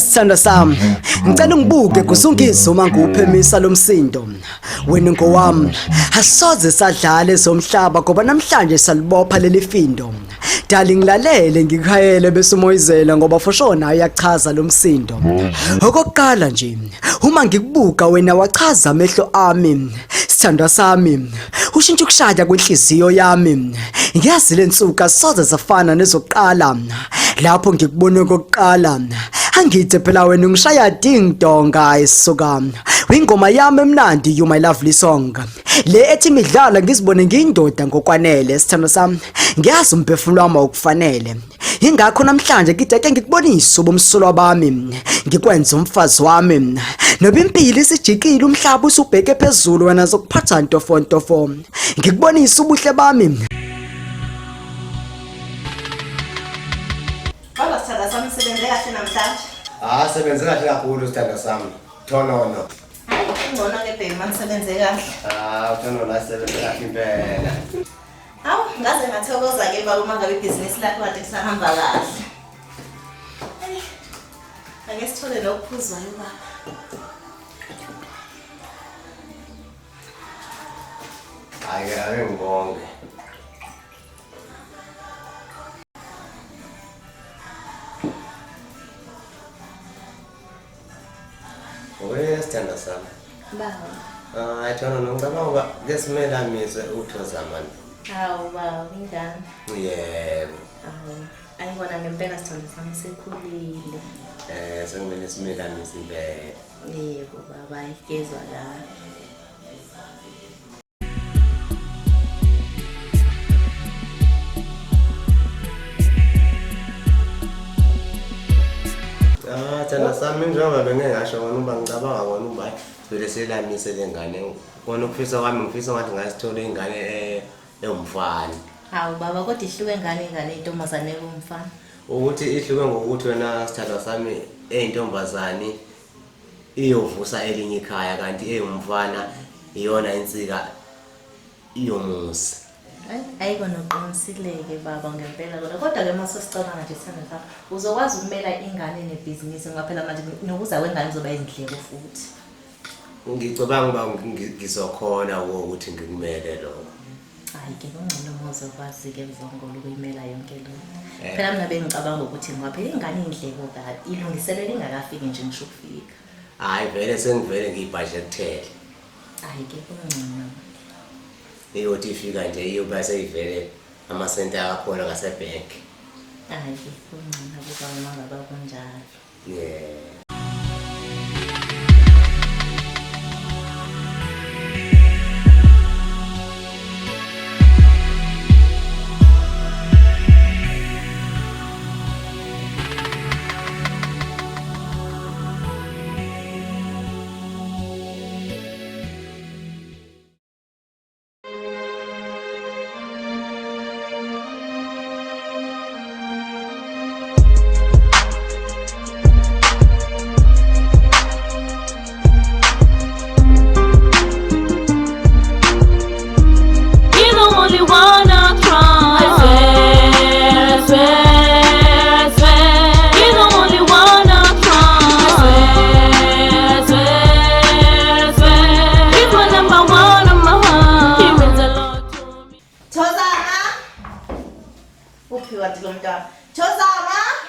Sithando sami, ngicela ungibuke kusungisa uma ngiwuphemisa lomsindo. Wena ngowami, asoze sadlala ezomhlaba ngoba namhlanje salibopha leli findo. Dali ngilalele ngikhayele bese umoyizela ngoba for sure nayo yachaza lomsindo. Okokuqala nje, uma ngikubuka wena wachaza amehlo ami. Sithandwa sami, ushintsha ukushaya kwenhliziyo yami. Ngiyazi lensuku asoze zafana nezokuqala. Lapho ngikubona kokuqala, angithi phela wena ungishaya ding dong ayisuka. Ingoma yami emnandi you my lovely song. Le ethi imidlala ngizibone ngiyindoda ngokwanele sithando sami. Ngiyazi umphefumulo wami ukufanele. Ingakho namhlanje ngideke ngikubonisa ubumsolo bami. Ngikwenza umfazi wami. Noba impilo isijikile umhlaba usubheke phezulu wena zokuphatha ntofo. Ngikubonisa ubuhle bami. Baba sithanda sami sebenze kahle namhlanje. Sebenze kahle kakhulu sithanda sami. Thonono. Hayi, ngcono ke baby manisebenze kahle. Thonono asebenze kahle impela. Awu, ngaze ngathokoza ke baba uma ngabe ibhizinisi lakho kade kusahamba kahle. Ake sithole lokuphuzwayo baba. Ake ngibonge. Sithanda sami. Baba. Thonono ngicabanga uba ngesimelamise uthoza manje. Hawu baba, ingane. Yebo. Awu, ayibona ngempela sithanda sami sekhulile. Sekumele simelamise impela. Yebo baba, igezwa la. Thanda sami njengoba bengingasho wona uba ngicabanga wona uba vele selamise lengane. Wona ukufisa kwami ngifisa ngathi ngasithola ingane ewumfana. Hawu baba, kodwa ihluke ingane intombazane kumfana. Ukuthi ihluke ngokuthi wena sithandwa sami eyintombazane iyovusa elinye ikhaya kanti eyumfana iyona insika iyomusa. Ayiko noqinisileke baba ngempela kodwa ke mase sicabanga nje sithanda sami uzokwazi ukumela ingane nebhizinisi ngaphela manje nokuza kwengane uzoba izindleko futhi. Ngicabanga uba ngizokhona ukuthi ngikumele lokho. Hayi ke kungcono mawuzokwazi ke Mzongolo ukuyimela yonke lonto. Phela mina bengicabanga ukuthi ngaphela ingane indleko kade ilungiselele ingakafiki nje ngisho ukufika. Hayi vele sengivele ngiyibudgetele. Hayi ke kungcono. Iyothi ifika nje iyoba seyivele amasenti akakhona ngasebhenki. Hayi ke kungcono kuba uma ngaba kunjalo. Yeah.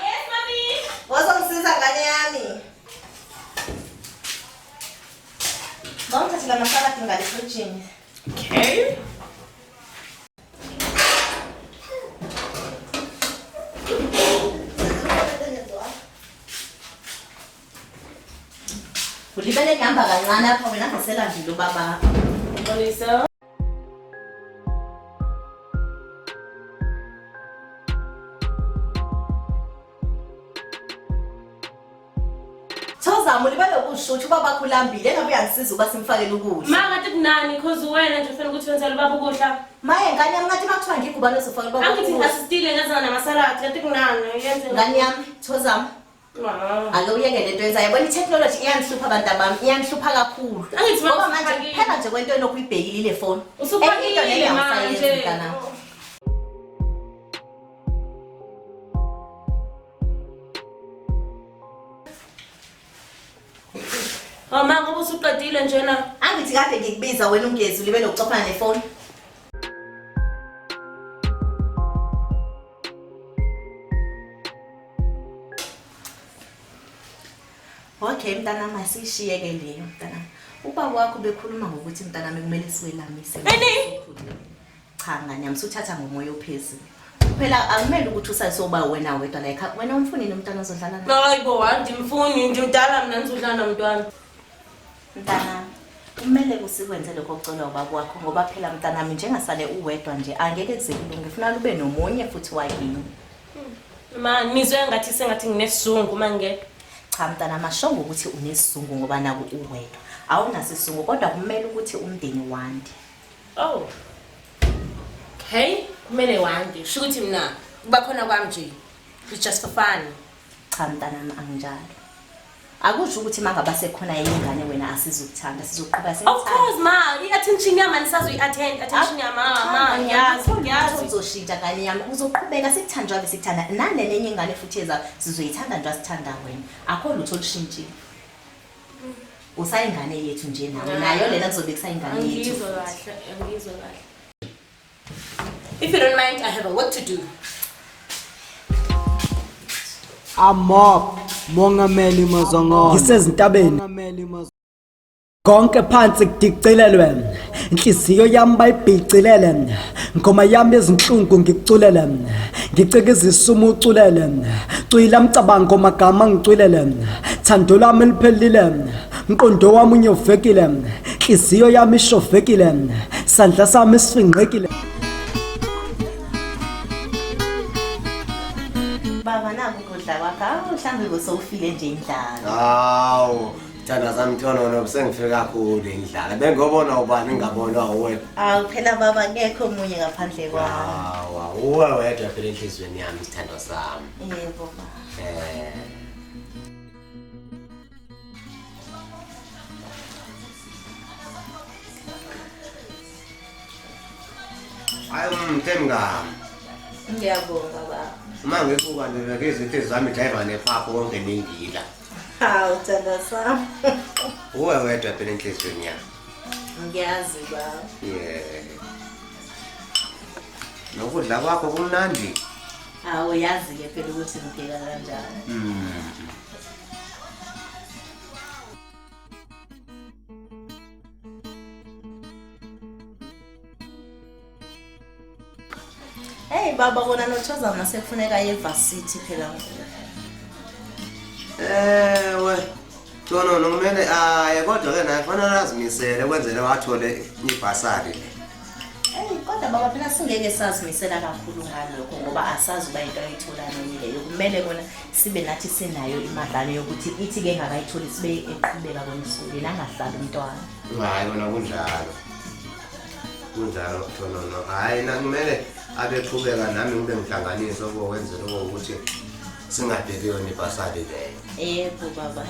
Yes, mommy. Wazongisiza ngane yami. Ngomthathela amasaladi ngale fridge. Okay. Ulibele ngihamba kancane apha wena ngiselandile ubaba. Olisa. Thoza mulibele ukusho ukuthi ubaba khulambile engabe uyangisiza uba simfakele ukudla. Makathi kunani because wena nje ufuna ukuthi wenzele ubaba ukudla. Maye ngane yami ngathi makuthiwa ngigubane uzofakela ubaba. Angithi ngasistile ngazana namasaladi ngathi kunani yenze. Ngane yami Thoza. Ake uyeke lento yenza yabona itechnology iyanhlupha abantu abami iyanhlupha kakhulu. Angithi ngoba manje phela nje kwento enokuyibhekile le phone. Usuphakile manje. Mama ngoba usuqedile njena. Angithi kade ngikubiza wena ungezi libe lokuxoxana nefoni. Okay mntanami asishiyeke leyo mntanami. Ubaba wakho bekhuluma ngokuthi mntanami kumele siwelamise. Cha ngani yamsuthatha ngomoya ophezulu. Phela akumele ukuthi usayisoba wena wedwa la ekhaya. Wena umfunini umntana ozodlala naye. Hayibo andimfuni ndimdala mina nizodlala nomntwana. Mntanami kumele kusikwenze lokho ocelwa ubaba wakho ngoba phela mntanami njengasale uwedwa nje angeke kuzekulunge ngifuna ube nomunye futhi wakini. Ma nizwe ngathi sengathi nginesizungu mangeke. Cha mntanami ashongo ukuthi unesizungu ngoba naku uwedwa. Awunasizungu kodwa kumele ukuthi umndeni wande. Oh. Okay, kumele wande. Sho ukuthi mina kuba khona kwami nje. It's just for fun. Cha mntanami anginjalo. Akusho ukuthi mangaba sekhona ingane wena asizokuthanda sizoqhubeka Of course ma, i-attention yami anisazoyi-attend, attention yami ma, ngiyazi. Uzoshintsha ngane yami uzoqhubeka sikuthandwa besikuthanda nanenye ingane futhi eza sizoyithanda nje asithanda wena. Akho lutho olushintshile. Usayingane yethu nje nawe nayo lena kuzobe kusayingane yethu. Angizwe kahle. If you don't mind, I have a work to do. Amop Mongameli.mazongolo ngisezintabeni konke phansi kudicilelwe inhliziyo yami bayibhicilele ngoma yami ezinhlungu ngikuculele ngicikizisa umuculele cwila mcabango magama ngicwilele thando lami liphelile mqondo wami unyovekile inhliziyo yami ishovekile sandla sami sifingqekile. Baba naku kudla kwakho mhlambe kusofile nje indlala. Hawu, thanda sami Thonono sengifike kakhulu indlala. Bengobona ubani ngabona wena. Awu phela baba ngekho omunye ngaphandle kwami. Hawa, uwe wedwa phela enhlizweni yami isithando sami. Yebo baba. Hayi mthemgami. Ngiyabonga baba. Uma ngifuka nje ngezinto zami driver nephapho konke ningila. Hawu thanda sami. Uwe wedwa phela enhlizweni yami. Ngiyazi baba. Nokudla kwakho kumnandi. Awu yazi ke phela ukuthi ngipheka kanjani. Hey baba kona nochaza masekufuneka yevarsity phela ngoku. Ewe. Thonono kumele kodwa ke naye fanele azimisele kwenzele wathole ibhasari. Kodwa baba phela singeke sazimisela kakhulu ngalokho ngoba asazi uba into ayitholana leyo. Kumele kona sibe nathi sinayo imadlana yokuthi ithi ke ngakayitholi sibe eqhubeka kwenisule nangahlala umntwana. Hayi kona kunjalo. Kunjalo Thonono. Hayi na kumele abeqhubeka nami ngibe ngihlanganisa okwenzela ukuthi singadeli yona ibhasari leyo. Yebo baba.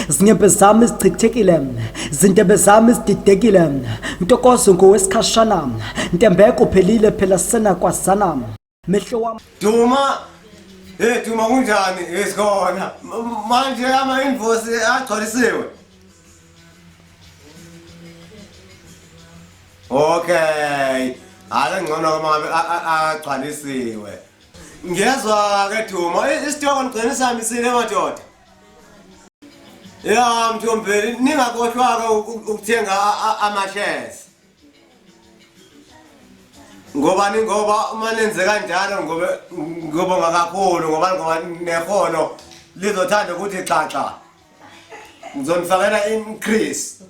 Zinyembe zami zichithekile zindebe zami zididekile ntokozo ngowesikhashana ntembeko phelile phela sena kwazana mehlo wami Duma Duma kunjani esikhona manje ama invoice agcwalisiwe. Okay hala ngcono mama agcwalisiwe. Ngiyezwa ke Duma isitoko ngigcinisa misile madoda. Ya mthombeni ningakhohlwaka ukuthenga ama shares. ngoba uma nenze kanjalo ngoba ngakakhulu ngoba nekhono lizothanda ukuthi xaxa ngizonifakela increase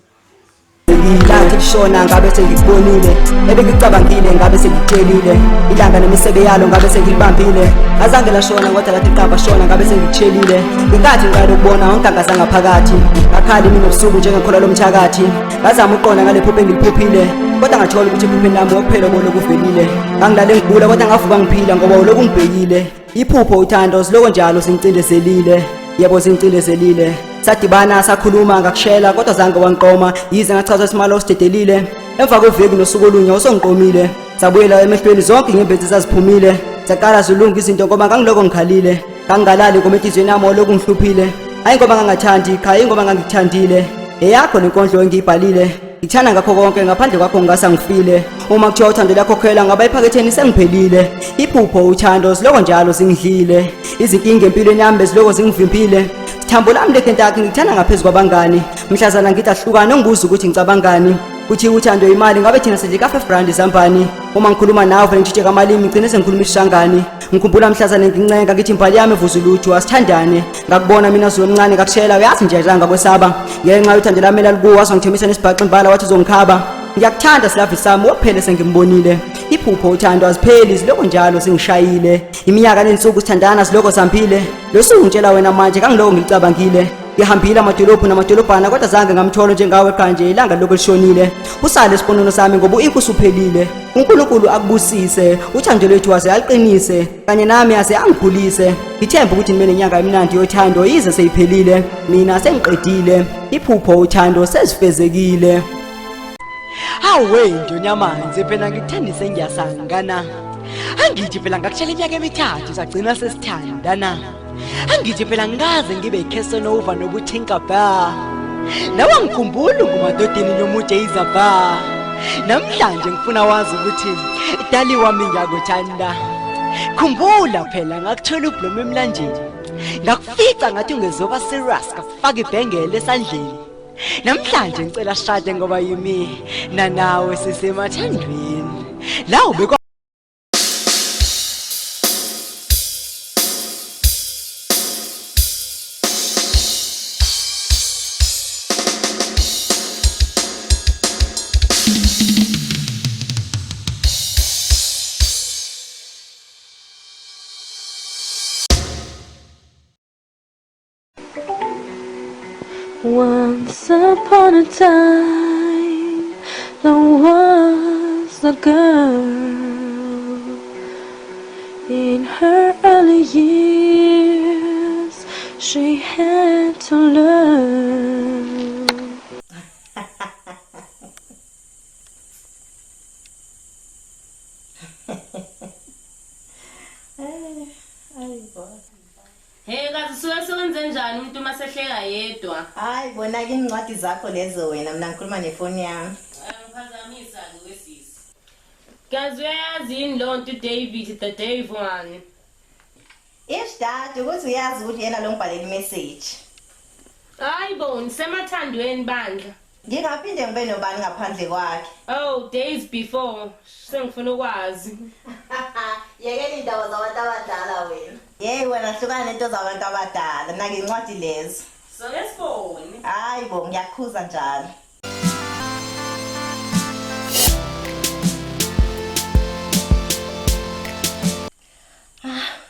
Ilanga lishona ngabe sengikubonile ebengicabangile ngabe sengikucelile ilanga nemisebe yalo ngabe sengilibambile azange lashona kodwa lathi qamba shona ngabe sengikutshelile inkathi ngalo ukubona onkangaza ngaphakathi akhali mina ubusuku njengekhola lomthakathi ngazama uqonda ngale phupho engiliphuphile kodwa ngathola ukuthi iphupho lami wokuphela bona lokuvelile ngangilale ngigula kodwa ngavuka ngiphila ngoba uloku ngibhekile iphupho uthando siloko njalo singicindezelile yebo singicindezelile sadibana sakhuluma ngakushela kodwa zange wangiqoma yize ngachazwa isimalo sidedelile emva kweveki nosuku olunye usongiqomile sabuyela emehlweni zonke ngembezi zaziphumile saqala zilunga izinto ngoba ngangiloko ngikhalile ngangalali kometizweni yami oloku ngihluphile hayi ngoba ngangathandi hayi ngoba ngangikuthandile eyakho lenkondlo engiyibhalile ngithanda ngakho konke ngaphandle kwakho ngasangifile uma kuthiwa uthando lakho khwela ngaba ephaketheni sengiphelile iphupho uthando siloko njalo zingidlile izinkinga empilweni yami beziloko zingivimpile Thambo lami lekentakhe ngithanda ngaphezulu kwabangani mhlazana ngithi ahlukana ngibuza ukuthi ngicabangani kuthi uthando imali ngabe thina sidle ka 5 rand zambani uma ngikhuluma nawe vele ngitshike amalimi ngicine sengikhuluma isishangani ngikhumbula mhlazana ngincenga ngithi imbali yami evuza ulutho asithandane ngakubona mina Zulu omncane ngakushela uyazi nje ajanga kwesaba ngenxa yothando lami lalikuwa wazongithemisa nesibhaxa imbala wathi uzongikhaba ngiyakuthanda silavi sami wokuphela sengimbonile iphupho uthando azipheli siloko njalo singishayile iminyaka nensuku sithandana siloko sampile losuku ngitshela wena manje kangiloko ngicabangile ngihambile amadolophu namadolobhana kodwa zange ngamtholo njengawe kanje ilanga lokho lishonile usale isiponono sami ngoba inkusuphelile uNkulunkulu akubusise uthando lwethu waze aliqinise kanye nami ase angikhulise ngithemba ukuthi nimene inyanga emnandi yothando yize seyiphelile mina sengiqedile iphupho uthando sezifezekile Hawe ndonyamanzi phela ngikuthandise ngiyasangana Angithi phela ngakutshela iminyaka emithathu sagcina sesithandana Angithi phela ngaze ngibe iCasanova nobuThinka Bar Nawe ngikhumbula ngumadodeni nomude izaba Namhlanje ngifuna wazi ukuthi dali wami ngiyakuthanda Khumbula phela ngakuthola ublomo emlanjeni Ngakufica ngathi ungezoba serious ngafaka ibhengele esandleni Namhlanje ngicela shade ngoba yimi nanawe sisemathandweni la ubekwa Once upon a time, there was a girl. In her early years, she had to learn. Hey kazi suke sewenze njani umuntu masehleka yedwa? Hayi bona ke incwadi zakho lezo wena mina ngikhuluma nefoni yami. Ngiphazamisa ke wesisi. Kazi uyayazi yini lo nto David the Dave one? Dad ukuthi uyazi ukuthi yena lo ngibhalela imessage. Hayi bo nisemathandweni bandla. Ngingaphinde ngibe nobani ngaphandle kwakhe. Oh days before sengifuna ukwazi. Yekela indaba zabantu abadala wena. Hey wena hlukana nento zabantu abadala nake incwadi lezo. So lesifoni. Hayi bo ngiyakhuza njalo.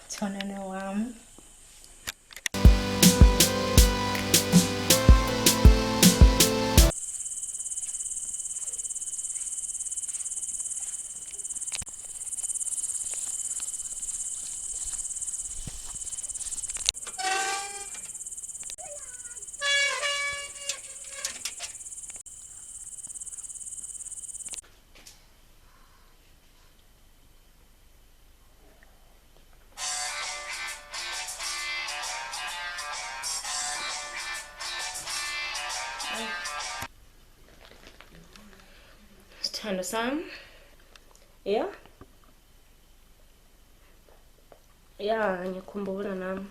Thonono wami. Sithando sami. Yeah? Ya, ngikhumbula nami.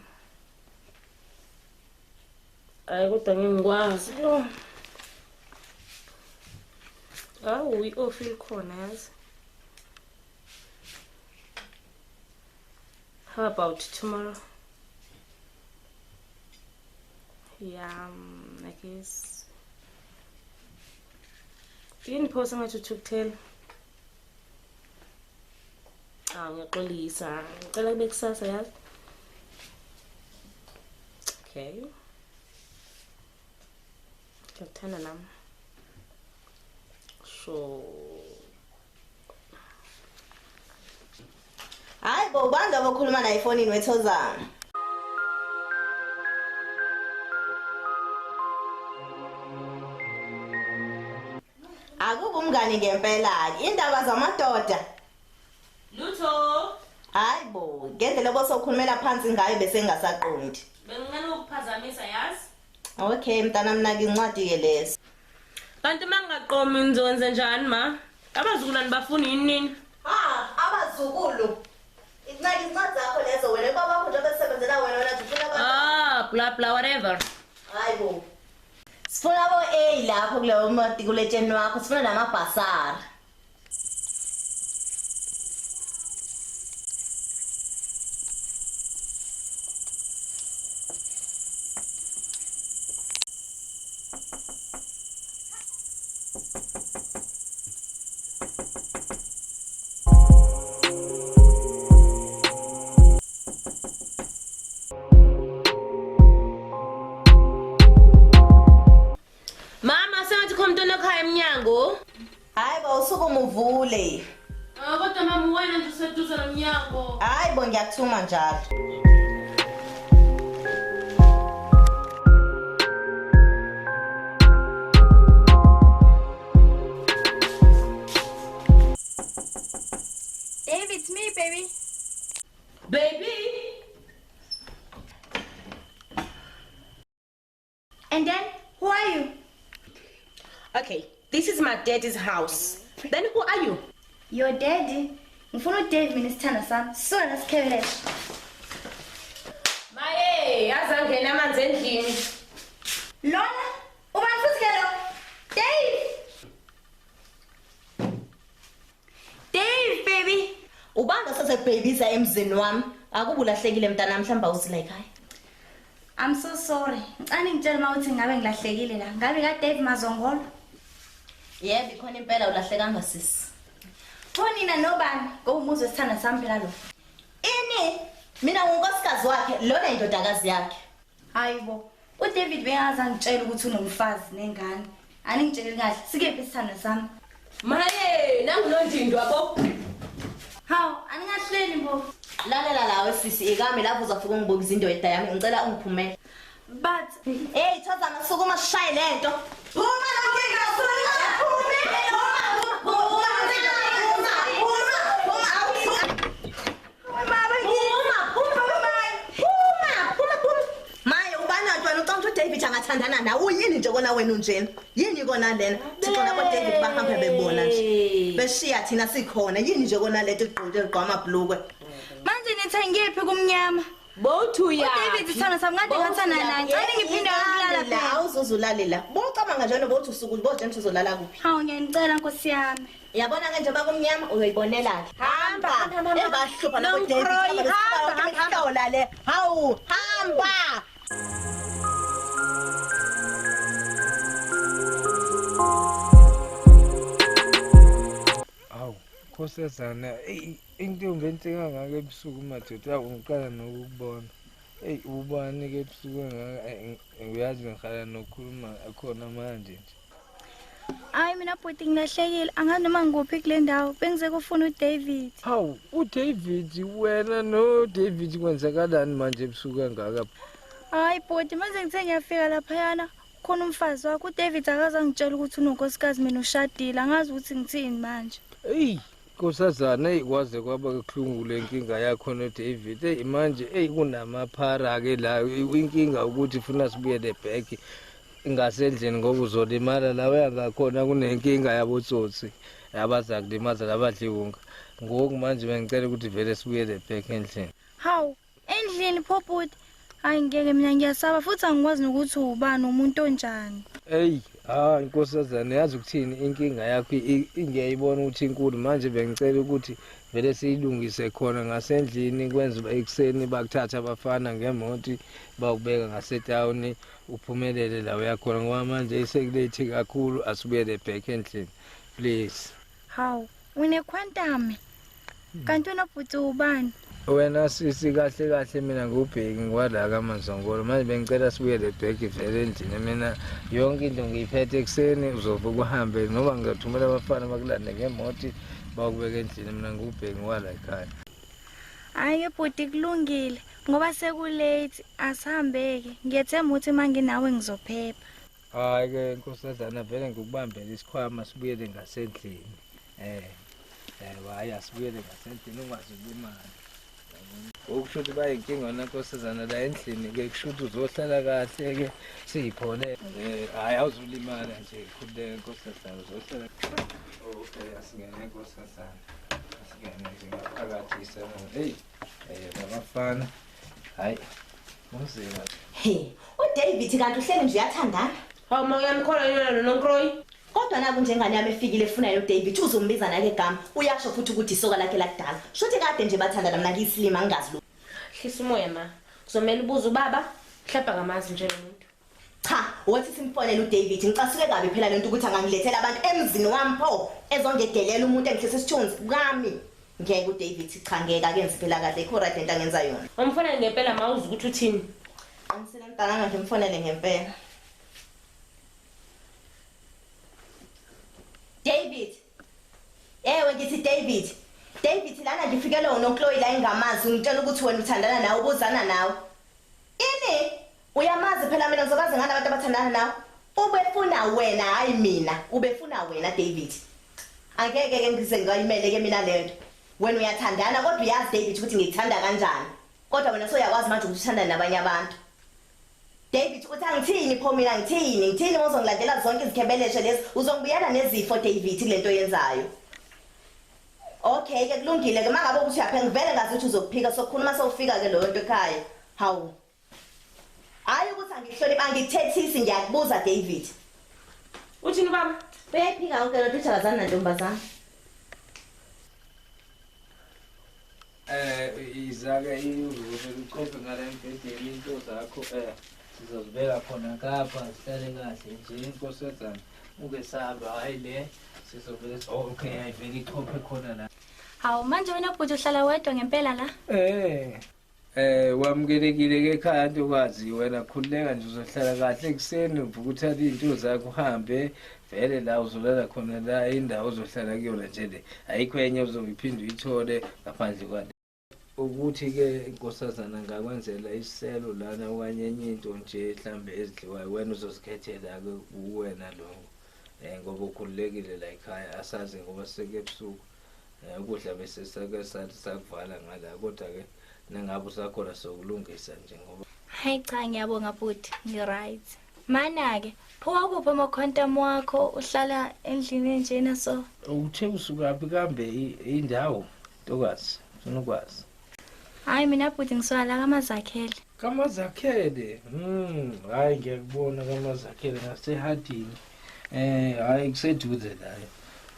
Hayi kodwa ngingikwazi lo. Awu i-off ikhona yazi. How about tomorrow? Yeah, I guess. Yini phosa ngathi uthukthela? Ngiyaxolisa. Ngicela kube kusasa yazi. Okay. Ngiyakuthanda nami. Sure. Hayi bo banga bokhuluma na iPhone wethozana. Akuba umngani ngempela ke indaba zamadoda. Lutho. Hayi bo ngendlela obosokhulumela phansi ngayo bese ngasaqondi. Bengingani ukuphazamisa yazi? Okay mntana mina ngincwadi ke leso. Kanti mangaqomi ngizokwenza njani ma? Abazukulwane bafuna yini nini? Abazukulu. Incwadi zakho lezo wena baba wakho nje besebenzela wena ufuna abantu. Blah blah whatever. Hayi bo. Sifuna bo A lapho kuleyo matriculation wakho sifuna namabhasari. Hayi bo usuku muvule. Kodwa mama wena nje useduze nomnyango. Hayi bo ngiyakuthuma njalo. Dave, it's me, baby. Baby. And then, who are you? Okay, this is my daddy's house. Then who are you? Your daddy. Ngifuna Dave mina sithanda sami. Sona sikhebele. Maye, azangena amanzi endlini. Lona, ubani futhi ke lo? Dave. Dave, baby. Ubanga sasebhebisa emzini wami. Akubulahlekile mntana mhlamba uzile ekhaya. I'm so sorry. Ngicela ngitshela mawuthi ngabe ngilahlekile la. Ngabe ka Dave.mazongolo? Yebo ikhona impela ulahlekanga sisi. Fonina nobani? Ngowumuzi wesithanda sami phela lo. Ini mina ngunkosikazi wakhe lona indodakazi yakhe. Hayibo. uDavid bengaza ngitshela ukuthi unomfazi nengane. Aningitshele kahle. Sikephi isithanda sami? Maye, nangunondindo wabo. Hawu, aningahleli mbo. Lalela lawe sisi ikami lapho uzafika ungibokisa into yedwa yami ngicela ungiphumele. But Hey Thonono sukuma sishaye lento. Phuma lonkinga David angathandana nawe uyini nje kona wena unjena yini kona lena sicona ko David bahamba bebona nje beshiya thina sikhona yini nje kona leto igqoke igqama blukwe manje nithi ngiyephi kumnyama? Bothu ya. uDavid sithanda sami ngade ngathana naye. Ngicela ngiphinde ukulala phela. Awuzozulalela bocabanga njalo bothi usuku bothi nje uzolala kuphi? Hawu ngiyanicela Nkosi yami. Yabona ke nje bakumnyama uyoyibonela ke hamba ebahlupha la ko David hamba le hawu hamba. Khosazana intombi enhle kangaka ebusuku madoda ngiqala nokubona ubani ke ebusuku ngaka uyazi ngihlala nokukhuluma khona manje nje Hayi mina bhuti ngilahlekile angazi noma ngikuphi kule ndawo bengize kufuna uDavid. Hawu uDavid wena no David kwenzakalani manje ebusuku kangaka? Hayi bhuti manje ngithe ngiyafika lapha yana khona umfazi wakho uDavid akaza ngitshela ukuthi unonkosikazi mina ushadile angazi ukuthi ngithini manje. Nkosazana ikwaze kwaba kuhlungu lenkinga yakho noDavid manje kunamaphara ke la inkinga ukuthi ufuna sibuyele back ngasendlini ngoba uzolimala lawe angakhona kunenkinga yabotsotsi abaza kulimaza labadliwunga ngoku manje bengicela ukuthi vele sibuyele back endlini. Hawu endlini phobhuti hayi ngeke mina ngiyasaba futhi angikwazi nokuthi ubani umuntu onjani. Nkosazana yazi ukuthini inkinga yakho ngiyayibona ukuthi inkulu manje bengicela ukuthi vele siyilungise khona ngasendlini kwenza uba ekuseni bakuthatha abafana ngemoto bakubeka ngasetawuni uphumelele la uyakhona ngoba manje sekulethi kakhulu asibuyele back endlini please. Hawu, unekhwantame. Kanti unobhuti ubani? Wena sisi kahle kahle mina ngubheki ngikwala kaMazongolo manje bengicela sibuyele back vele endlini mina yonke into ngiyiphethe ekuseni uzovuka uhambe noma ngizothumela abafana bakulande ngemoto bakubeka endlini mina ngubheki ngikwala ekhaya. Hayi bhuti kulungile ngoba sekulate asihambeke. Ngiyethemba ukuthi manginawe ngizophepha. Hayi ke nkosazana vele ngikubambela isikhwama sibuyele ngasendlini. Hayi asibuyele ngasendlini ungazi ulimala. Ukusho ukuthi bayinkinga nankosazana la endlini ke kusho ukuthi uzohlala kahle ke siyiphole. Hayi awuzulimala nje khuleka nkosazana uzohlala. Okay asingene nkosazana. Asingene nje ngaphakathi isana. Hey babafana. Hayi umzila. He, uDavid kanti uhleli nje uyathandana. Hawu ma uyamkhola yena noNkroyi. Kodwa naku njengani yami efikile efunayo uDavid uzombiza nake igama. Uyasho futhi ukuthi isoka lakhe lakudala. Shothi kade nje bathandana mina ngiyislima angazi lo. Hlisa umoya ma. Kuzomela ubuza ubaba, hlapha ngamazi nje lo muntu. Cha, wathi simfonele uDavid ngicasuke kabi phela lento ukuthi angangilethela abantu emzini wami pho ezongedelela umuntu engihlise isithunzi kami. Ngeke uDavid cha ngeke akenze phela kahle ikho right into angenza yona. Umfonele ngempela ma uzi ukuthi uthini. Angisele mntana nje mfonele ngempela. David. Ewe ngithi David. David lana ngifikele uNoCloy la engamazi ngitshela ukuthi wena uthandana nawe ubuzana nawe. Ini? Uyamazi phela mina ngizokaze ngana abantu abathandana nawe. Ubefuna wena hayi mina. Ubefuna wena David. Angeke ke ngize ngayimele ke mina lento. Wena uyathandana kodwa uyazi David ukuthi ngikuthanda kanjani. Kodwa wena soyakwazi manje ukuthi uthanda nabanye abantu. David uthi angithini pho mina ngithini uzongilandela zonke izikhebeleshe lezi uzongibuyela nezifo David kulento yenzayo. Okay ke kulungile ke mangabe ukuthi uyaphenga vele ngazi ukuthi uzokuphika sokukhuluma sowufika ke lo nto ekhaya. Hawu. Hayi ukuthi angihlonipha angikuthethisi ngiyakubuza David. Uthini baba? Uyayiphika yonke lento uthakazana nantombazana. Izake uzokhophe ngale mbhedeni into zakho sizozibeka khona kapha sihlale kahle nje inkosazana ungesaba hayi le sizovele okay ayivele ichophe khona la. Hawu manje wena bhuti uhlala wedwa ngempela la? Wamukelekile ke ekhaya ntokazi wena khululeka nje uzohlala kahle ekuseni uvuka uthatha izinto zakho uhambe vele la uzolala khona la indawo uzohlala kuyona nje le ayikho enye uzoyiphinde uyithole ngaphandle kwale. Ukuthi ke inkosazana ngakwenzela isiselo lana okanye enye into nje mhlambe ezidliwayo wena uzozikhethela ke uwena lo ngoba ukhululekile la ekhaya asazi ngoba seke ebusuku ukudla bese sake sathi sakuvala ngala kodwa ke nangabe usakhona sokulungisa nje ngoba Hayi cha ngiyabonga bhuti ngi-right. Mana ke pho kuphi amakhontam wakho uhlala endlini enjena so? uthe usukaphi kambe indawo ntokazi ufuna ukwazi. Hayi mina bhuti ngiswala kaMazakhele. KaMazakhele hayi ngiyakubona kaMazakhele ngasehadini hayi kuseduze layo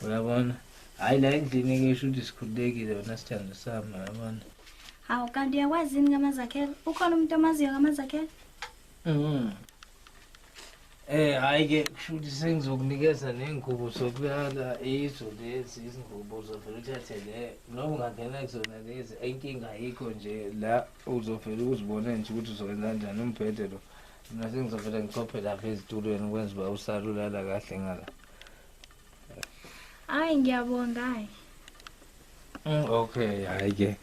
uyabona hayi la endlini ke isho ukuthi sikhululekile wona sithando sami uyabona. Hawu kanti uyakwazi yini kaMazakhele? Ukhona umuntu omaziyo kaMazakhele? Hayi ke kusho ukuthi sengizokunikeza nengubo sokulala izo lezi izingubo uzovela uthathe le noma ungangena kuzona lezi inkinga ayikho nje la uzovela uzibone nje ukuthi uzokwenza kanjani umbhede lo mina sengizovela ngichophe lapha ezitulweni ukwenza uba usala ulala kahle ngala. Hayi ngiyabonga hayi. Okay hayi ke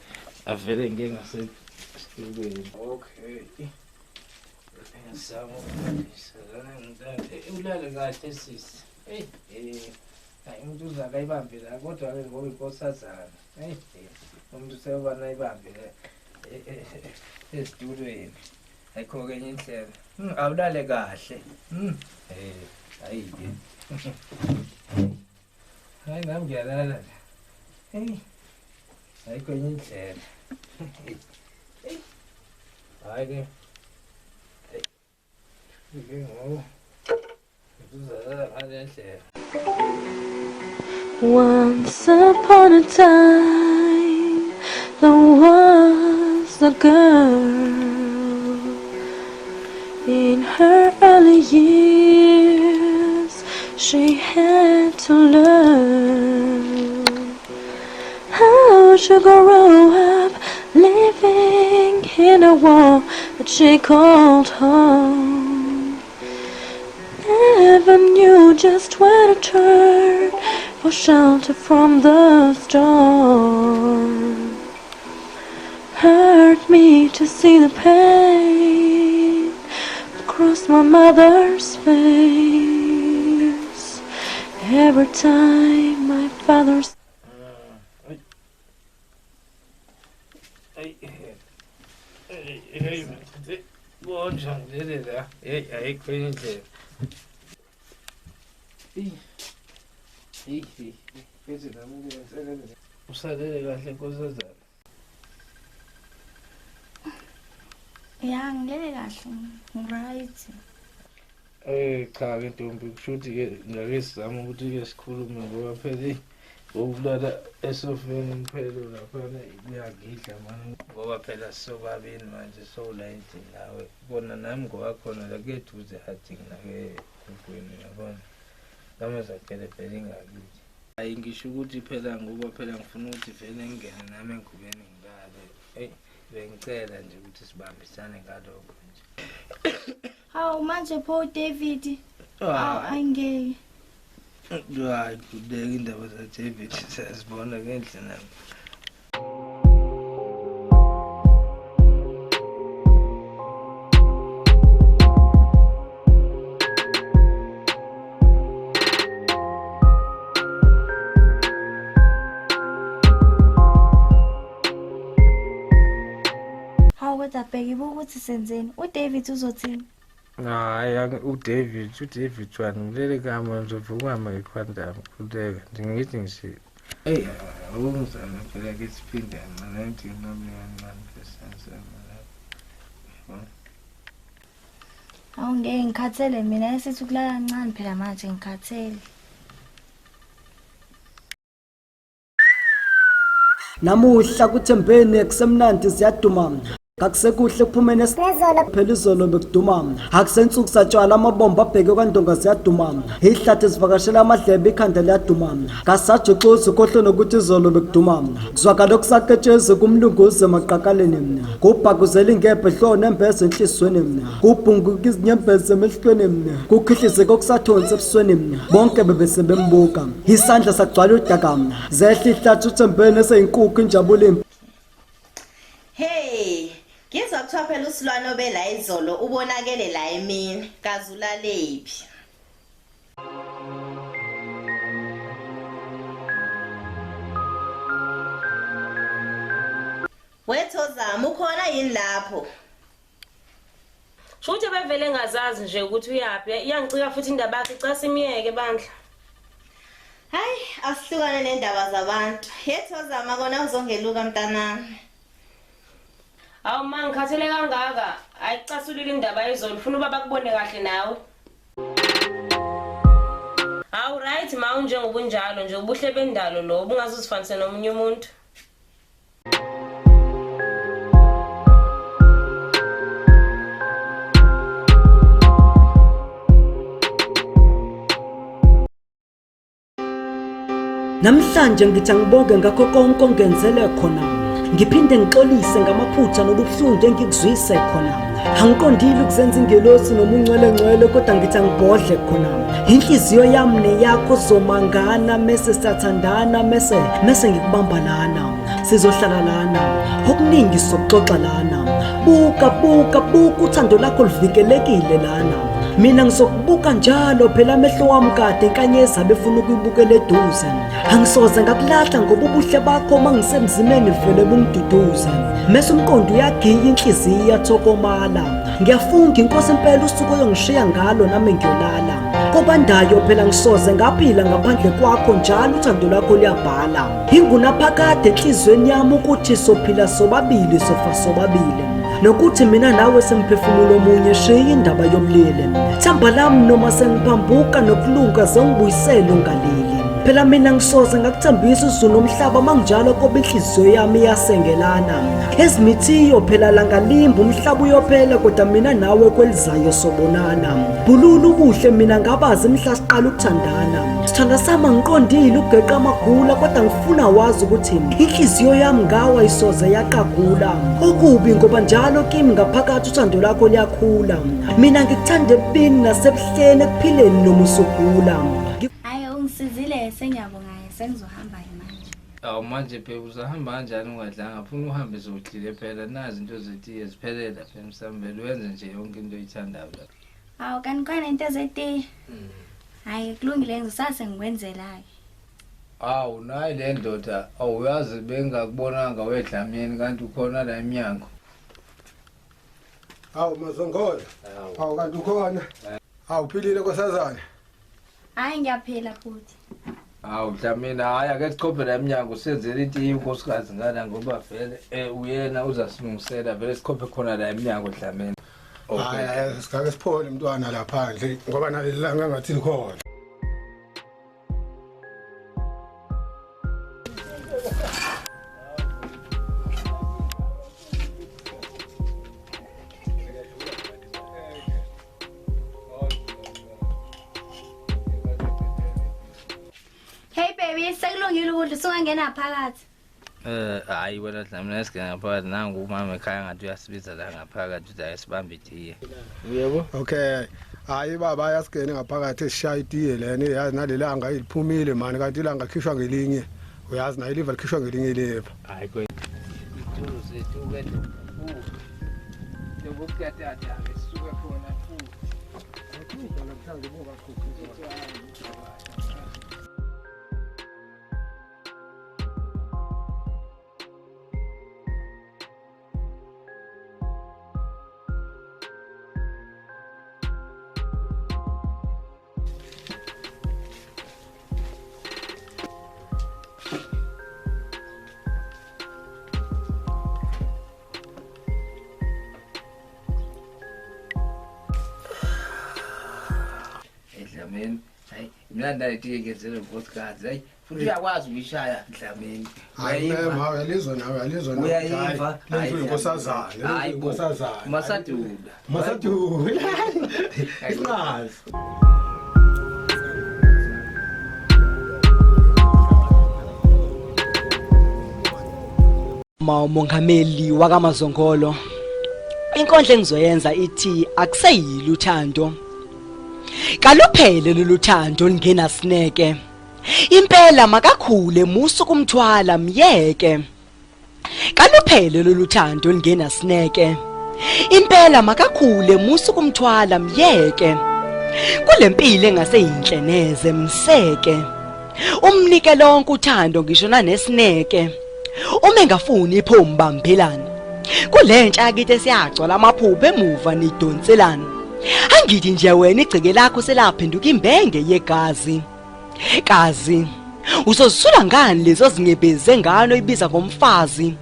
avele ngeke ngasesitulweni. Okay ulale kahle sisi. Hayi umuntu uzakayibambe la kodwa ke ngoba inkosazana umuntu sewuba nayibambe esitulweni ayikho kenye indlela awulale kahle. Hayi ke hayi nami ngiyalala ayikho enye indlela. Hayi ke Once upon a time There was a girl in her early years. She had to learn how to grow up, living in a world that she called home. Never knew just where to turn for shelter from the storm. Hurt me to see the pain across my mother's face every time my father's. Usalele kahle nkosazana. Ya ngilele kahle ngiright. Cha ke ntombi kushuthi ke ngake sizama ukuthi ke sikhulume ngoba phela ngokulala esofeni mphelo laphana kuyagidla manje ngoba phela sobabini manje sowulayini nawe bona nami ngoba khona la keduze hadingi na ke kukwini yabona nami zakhele phela ingakithi hayi ngisho ukuthi phela ngoba phela ngifuna ukuthi vele ngene nami engubeni ngilale bengicela nje ukuthi sibambisane ngalokho nje. Hawu manje pho David. Angeke. Hayi kudeka indaba zaDavid siyazibona ngendlela. Hawu kodwa bheki ukuthi senzeni. uDavid uzothini? Hayi uDavid wani ngilele kama ngizovuka ikhwanda kudeka ngithi ngisi awungizama phela ke siphinde mana 99% Hawu ngeke ngikhathele mina esithi ukulala kancane phela manje ngikhathele. Namuhla kuthembeni kusemnandi siyaduma. Kakusekuhle kuphumene phela izolo bekuduma. Akusensuku satshwala amabomba abheke kwandonga siyaduma. Ihlathi sivakashela amadlebe ikhanda liyaduma. Kasajuxuza ukhohle nokuthi izolo bekuduma. Kuzwakala okusaqetsheze kumlunguze maqakaleni. Kubhakuzela ingebhe ehlone embeze enhlisweni. Kubhunguka izinyembezi emehlweni. Kukhihlise kokusathonse ebusweni. Bonke bebesebembuka. Isandla sagcwala udaka. Zehla ihlathi uthembeni eseyinkukhu injabulo. Hey, ngizwa kuthiwa phela usilwane obela izolo ubonakele la emini, kazulalephi. Wethozama ukhona yini lapho? Shuthi bevele ngazazi nje ukuthi uyapi, iyangicika futhi indaba yakhe icasa imiyeke bandla. Hayi, asihlukane nendaba zabantu. Yethozama kona uzongeluka mntanami. Awu ma ngikhathele kangaka, ayicasulile indaba yezolo, ufuna uba bakubone kahle nawe. Awu right ma unjengobunjalo nje ubuhle bendalo lo bungazuzifanise nomunye umuntu. Namhlanje ngithi ngibonge ngakho konke ongenzele khona. Ngiphinde ngixolise ngamaphutha nobuhlungu engikuzwise khona. Angiqondile ukuzenza ingelosi noma ungcwele kodwa ngithi ngibodle khona. Inhliziyo yami neyakho zomangana mase sathandana mase ngikubamba lana. Sizohlala lana. Okuningi sokuxoxa lana. Buka uthando lakho livikelekile lana. Mina ngizokubuka njalo phela amehlo wami kade inkanyezi abefuna ukuyibukela eduze. Angisoze ngakulahla ngoba ubuhle bakho mangisemzimeni vele bungiduduza. Mase umqondo uyagiya inhliziyo iyathokomala. Ngiyafunga inkosi impela usuku oyongishiya ngalo nami ngiyolala. Kobandayo phela ngisoze ngaphila ngaphandle kwakho njalo uthando lwakho liyabhala. Ingunaphakade enhlizweni yami ukuthi sophila sobabili sofa sobabili. Nokuthi mina nawe semphefumulo omunye shiya indaba yobulili. Thamba lami noma sengiphambuka nokulunga sengibuyisela ungalili. phela mina ngisoze ngakuthambisa uzulu nomhlaba manginjalo kobe inhliziyo yami iyasengelana ezimithiyo phela langalimba umhlaba uyophela kodwa mina nawe kwelizayo sobonana bulula ubuhle mina ngabazi imhla siqala ukuthandana sithanda sama ngiqondile ugeqa amagula kodwa ngifuna wazi ukuthi inhliziyo yami ngawa isoze yaqagula okubi ngoba njalo kimi ngaphakathi uthando lakho liyakhula mina ngikuthanda ebini nasebuhleni ekuphileni noma usugula. Hayi ungisizile sengiyabonga sengizohamba manje. Awu manje phela uzahamba kanjani ungadlanga ufuna uhambe zodlile phela nazi into zetiye ziphelele lapha emsambeni wenze nje yonke into oyithandayo lapha. Hawu kanti khona into zetiye. Hayi kulungile ngisase ngikwenzela-ke. Awu nayi le ndoda awuyazi bengakubonanga wedlamini kanti ukhona la eminyango. Hawu mazongolo. Hawu kanti ukhona. Hawu philile nkosazana. Hayi ngiyaphila futhi. Awu Dlamini hayi ake sichophe la eminyango senzele itiye unkosikazi ngala ngoba vele uyena uzasilungisela vele sichophe khona la eminyango Dlamini. Hayi sikake siphole umntwana la phandle ngoba nalelanga ngathi likhona. Hey baby sekulungile ukudla sungangena phakathi. Hayi wena Dlamini esingena phakathi nangu umama ekhaya ngathi uyasibiza la ngaphakathi uthi ayisibambe itiye. Yebo? Okay. Hayi baba yasigene ngaphakathi esishaya itiye lena yazi nalelanga iliphumile manje kanti ilanga likhishwa ngelinye. Uyazi nayo iliva likhishwa ngelinye lepha. Hayi kwethu. Ituze kwethu. Yebo kuyathatha sisuke khona futhi. Akuthi namhlanje buka khukhuza. Dlamini hayi mina ndayitiye ngenzele podcast hayi futhi uyakwazi ukuyishaya Dlamini. Hayi mama uyalizwa nawe uyalizwa nawe. Uyayiva hayi nkosazana hayi nkosazana. Masadula. Masadula. Isinazi. Mongameli wakaMazongolo inkondlo engizoyenza ithi akuseyilo uthando kaluphele loluthando lingena sineke impela makakhule musu kumthwala myeke kaluphele loluthando lingena sineke impela makakhule musu kumthwala myeke kulempilo engaseyinhle neze mseke umnike lonke uthando ngisho nanesineke uma engafuni iphomba mbelani kulentsha akithi siyagcwala amaphupho emuva nidonselana angithi nje wena igceke lakho selaphenduka imbenge yegazi kazi usozisula ngani lezo zingebeze ngano ibiza ngomfazi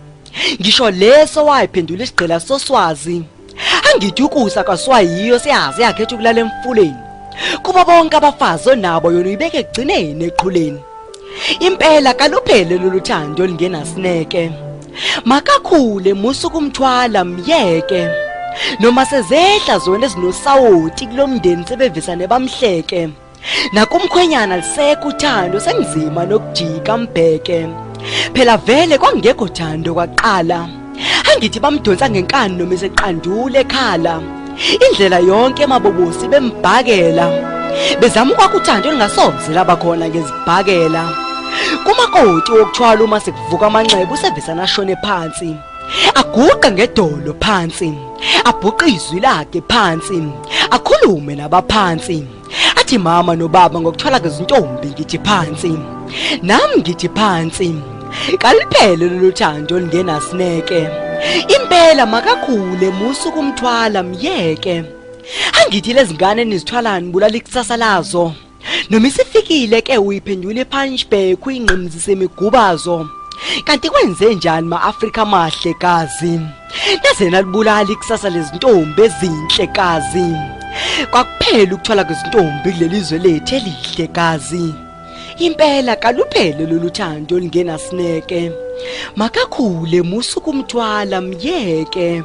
ngisho leso wayiphendula isigqila soswazi angithi ukusa kaswayiyo siyazi yakhetha ukulala emfuleni kuba bonke abafazi onabo yona uyibeke egcineni eqhuleni impela kaluphele loluthando lingena sineke makakhule musu kumthwala myeke noma sezehla zona ezinosawoti kulomndeni sebevisane bamhleke nakumkhwenyana lisekho uthando senzima nokujika mbheke phela vele kwangekho thando kwaqala angithi bamdonsa ngenkani noma eseqandule ekhala indlela yonke emabobosi bembhakela bezama ukwakha uthando lingasoze labakhona ngezibhakela kumakoti wokuthwala uma sekuvuka amanxeba usevisana ashone phansi aguqa ngedolo phansi abhuqa izwi lakhe phansi akhulume nabaphansi athi mama nobaba ngokuthwala kwezintombi ngithi phansi nami ngithi phansi kaliphele loluthando lingena sineke impela makakhule musu kumthwala myeke angithi lezingane nizithwalani bulala ikusasa lazo noma isifikile ke uyiphendule punchback uyinqimzise imigubazo kanti kwenze njani ma-Afrika mahle kazi nazena libulala ikusasa lezintombi ezinhle kazi kwakuphela ukuthwala kwezintombi kulelizwe lethu elihle kazi impela kaluphele loluthando lingenasineke makakhule musuku umthwala myeke